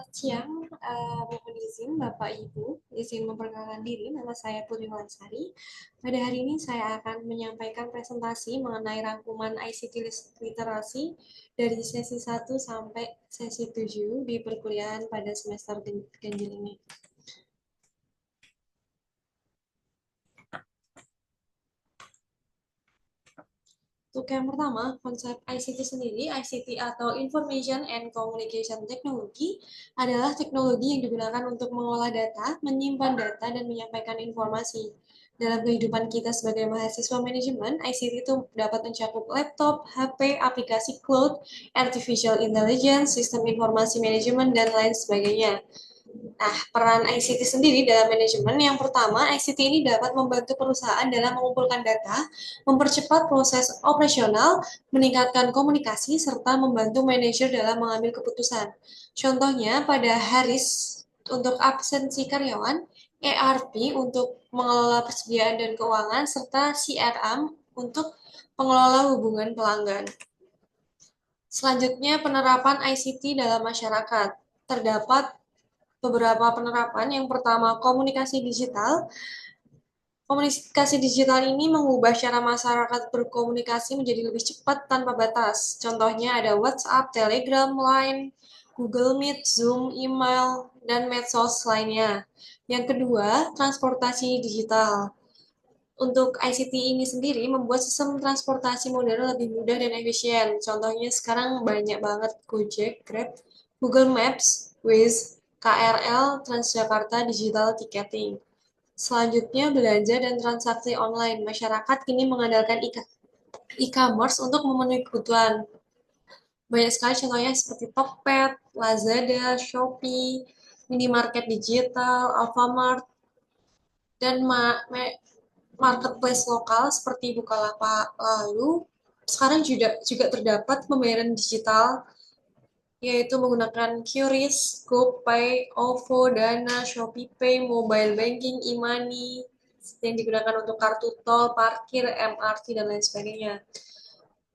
Siang, mohon izin Bapak Ibu, izin memperkenalkan diri, nama saya Putri Lansari. Pada hari ini saya akan menyampaikan presentasi mengenai rangkuman ICT literasi dari sesi 1 sampai sesi 7 di perkuliahan pada semester ganjil ini. Untuk yang pertama, konsep ICT sendiri, ICT atau Information and Communication Technology adalah teknologi yang digunakan untuk mengolah data, menyimpan data, dan menyampaikan informasi. Dalam kehidupan kita sebagai mahasiswa manajemen, ICT itu dapat mencakup laptop, HP, aplikasi cloud, artificial intelligence, sistem informasi manajemen, dan lain sebagainya. Nah, peran ICT sendiri dalam manajemen yang pertama, ICT ini dapat membantu perusahaan dalam mengumpulkan data, mempercepat proses operasional, meningkatkan komunikasi, serta membantu manajer dalam mengambil keputusan. Contohnya, pada Haris untuk absensi karyawan, ERP untuk mengelola persediaan dan keuangan, serta CRM untuk pengelola hubungan pelanggan. Selanjutnya, penerapan ICT dalam masyarakat. Terdapat beberapa penerapan. Yang pertama, komunikasi digital. Komunikasi digital ini mengubah cara masyarakat berkomunikasi menjadi lebih cepat tanpa batas. Contohnya ada WhatsApp, Telegram, Line, Google Meet, Zoom, email, dan medsos lainnya. Yang kedua, transportasi digital. Untuk ICT ini sendiri membuat sistem transportasi modern lebih mudah dan efisien. Contohnya sekarang banyak banget Gojek, Grab, Google Maps, Waze, KRL, Transjakarta Digital Ticketing. Selanjutnya, belanja dan transaksi online. Masyarakat kini mengandalkan e-commerce untuk memenuhi kebutuhan. Banyak sekali contohnya seperti Tokped, Lazada, Shopee, minimarket digital, Alfamart, dan marketplace lokal seperti Bukalapak. Lalu, sekarang juga terdapat pembayaran digital, yaitu menggunakan QRIS, GoPay, OVO, Dana, ShopeePay, Mobile Banking, e-money, yang digunakan untuk kartu tol, parkir, MRT, dan lain sebagainya.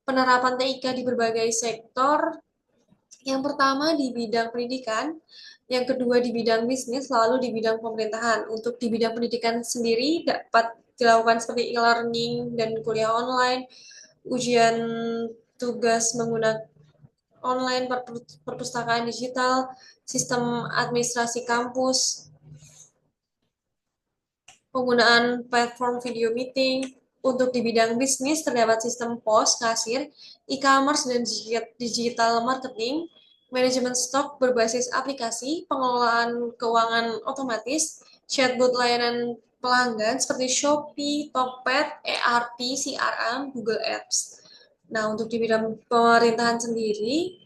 Penerapan TIK di berbagai sektor, yang pertama di bidang pendidikan, yang kedua di bidang bisnis, lalu di bidang pemerintahan. Untuk di bidang pendidikan sendiri dapat dilakukan seperti e-learning dan kuliah online, ujian tugas menggunakan online, perpustakaan digital, sistem administrasi kampus, penggunaan platform video meeting. Untuk di bidang bisnis terdapat sistem POS, kasir, e-commerce, dan digital marketing, manajemen stok berbasis aplikasi, pengelolaan keuangan otomatis, chatbot layanan pelanggan seperti Shopee, Tokped, ERP, CRM, Google Apps. Nah, untuk di bidang pemerintahan sendiri,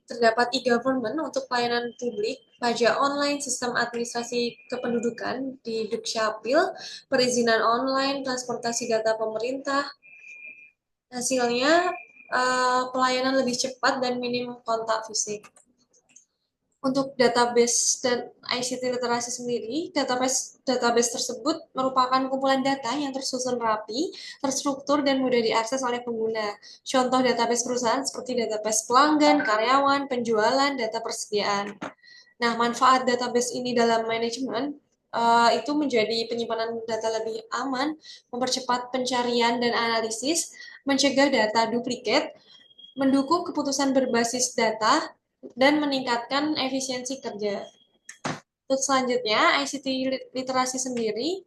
terdapat e-government untuk pelayanan publik, pajak online, sistem administrasi kependudukan di Dukcapil, perizinan online, transportasi data pemerintah. Hasilnya, pelayanan lebih cepat dan minim kontak fisik. Untuk database dan ICT literasi sendiri, database tersebut merupakan kumpulan data yang tersusun rapi, terstruktur, dan mudah diakses oleh pengguna. Contoh database perusahaan seperti database pelanggan, karyawan, penjualan, data persediaan. Nah, manfaat database ini dalam manajemen itu menjadi penyimpanan data lebih aman, mempercepat pencarian dan analisis, mencegah data duplikat, mendukung keputusan berbasis data, dan meningkatkan efisiensi kerja. Untuk selanjutnya, ICT literasi sendiri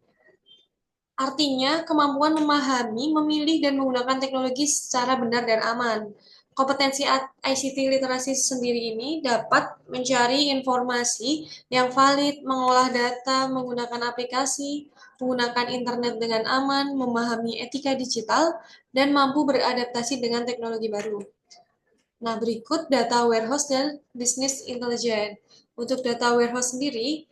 artinya kemampuan memahami, memilih, dan menggunakan teknologi secara benar dan aman. Kompetensi ICT literasi sendiri ini dapat mencari informasi yang valid, mengolah data, menggunakan aplikasi, menggunakan internet dengan aman, memahami etika digital, dan mampu beradaptasi dengan teknologi baru. Nah, berikut data warehouse dan business intelligence. Untuk data warehouse sendiri,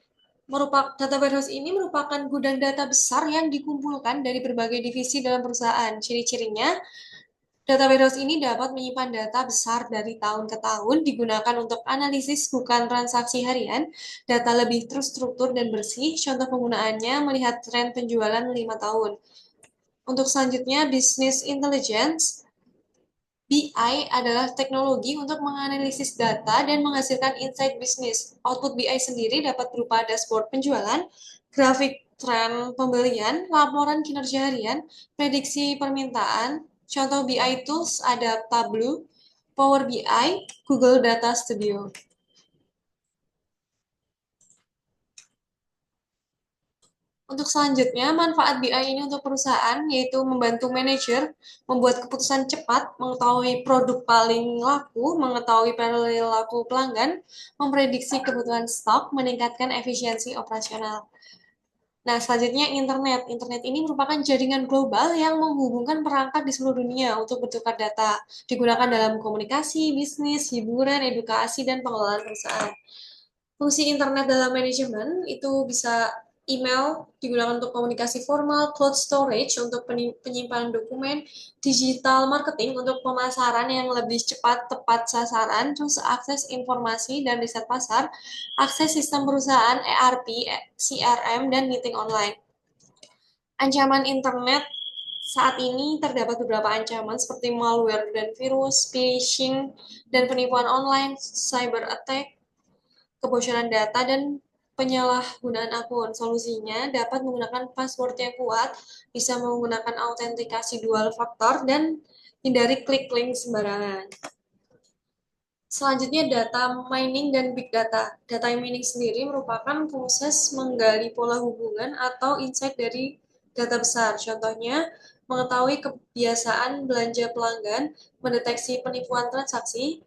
data warehouse ini merupakan gudang data besar yang dikumpulkan dari berbagai divisi dalam perusahaan. Ciri-cirinya, data warehouse ini dapat menyimpan data besar dari tahun ke tahun, digunakan untuk analisis bukan transaksi harian, data lebih terstruktur dan bersih. Contoh penggunaannya melihat tren penjualan 5 tahun. Untuk selanjutnya, business intelligence. BI adalah teknologi untuk menganalisis data dan menghasilkan insight bisnis. Output BI sendiri dapat berupa dashboard penjualan, grafik tren pembelian, laporan kinerja harian, prediksi permintaan. Contoh BI tools ada Tableau, Power BI, Google Data Studio. Untuk selanjutnya, manfaat BI ini untuk perusahaan yaitu membantu manajer membuat keputusan cepat, mengetahui produk paling laku, mengetahui perilaku pelanggan, memprediksi kebutuhan stok, meningkatkan efisiensi operasional. Nah, selanjutnya internet. Internet ini merupakan jaringan global yang menghubungkan perangkat di seluruh dunia untuk bertukar data. Digunakan dalam komunikasi, bisnis, hiburan, edukasi, dan pengelolaan perusahaan. Fungsi internet dalam manajemen itu bisa email digunakan untuk komunikasi formal, cloud storage untuk penyimpanan dokumen, digital marketing untuk pemasaran yang lebih cepat, tepat sasaran, terus akses informasi dan riset pasar, akses sistem perusahaan, ERP, CRM, dan meeting online. Ancaman internet saat ini terdapat beberapa ancaman seperti malware dan virus, phishing, dan penipuan online, cyber attack, kebocoran data, dan penyalahgunaan akun. Solusinya dapat menggunakan password yang kuat, bisa menggunakan autentikasi dual faktor, dan hindari klik link sembarangan. Selanjutnya data mining dan big data. Data mining sendiri merupakan proses menggali pola hubungan atau insight dari data besar. Contohnya, mengetahui kebiasaan belanja pelanggan, mendeteksi penipuan transaksi,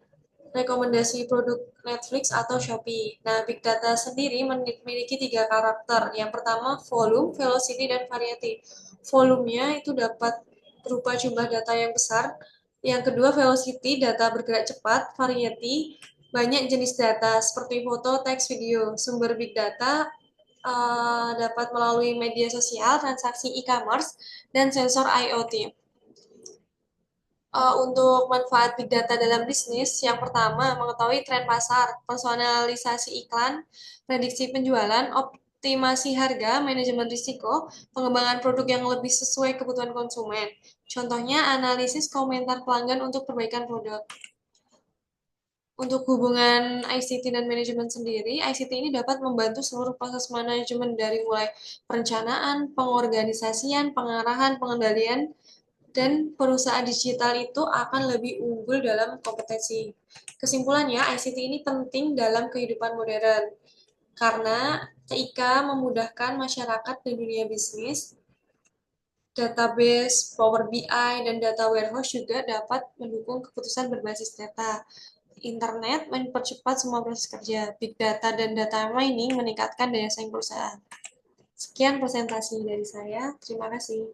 rekomendasi produk Netflix atau Shopee. Nah, big data sendiri memiliki 3 karakter. Yang pertama, volume, velocity, dan variety. Volumenya itu dapat berupa jumlah data yang besar. Yang kedua, velocity, data bergerak cepat. Variety, banyak jenis data seperti foto, teks, video. Sumber big data dapat melalui media sosial, transaksi e-commerce, dan sensor IoT. Untuk manfaat big data dalam bisnis, yang pertama, mengetahui tren pasar, personalisasi iklan, prediksi penjualan, optimasi harga, manajemen risiko, pengembangan produk yang lebih sesuai kebutuhan konsumen. Contohnya, analisis komentar pelanggan untuk perbaikan produk. Untuk hubungan ICT dan manajemen sendiri, ICT ini dapat membantu seluruh proses manajemen dari mulai perencanaan, pengorganisasian, pengarahan, pengendalian, dan perusahaan digital itu akan lebih unggul dalam kompetensi. Kesimpulannya, ICT ini penting dalam kehidupan modern karena TIK memudahkan masyarakat di dunia bisnis. Database, Power BI, dan data warehouse juga dapat mendukung keputusan berbasis data. Internet mempercepat semua proses kerja. Big data dan data mining meningkatkan daya saing perusahaan. Sekian presentasi dari saya. Terima kasih.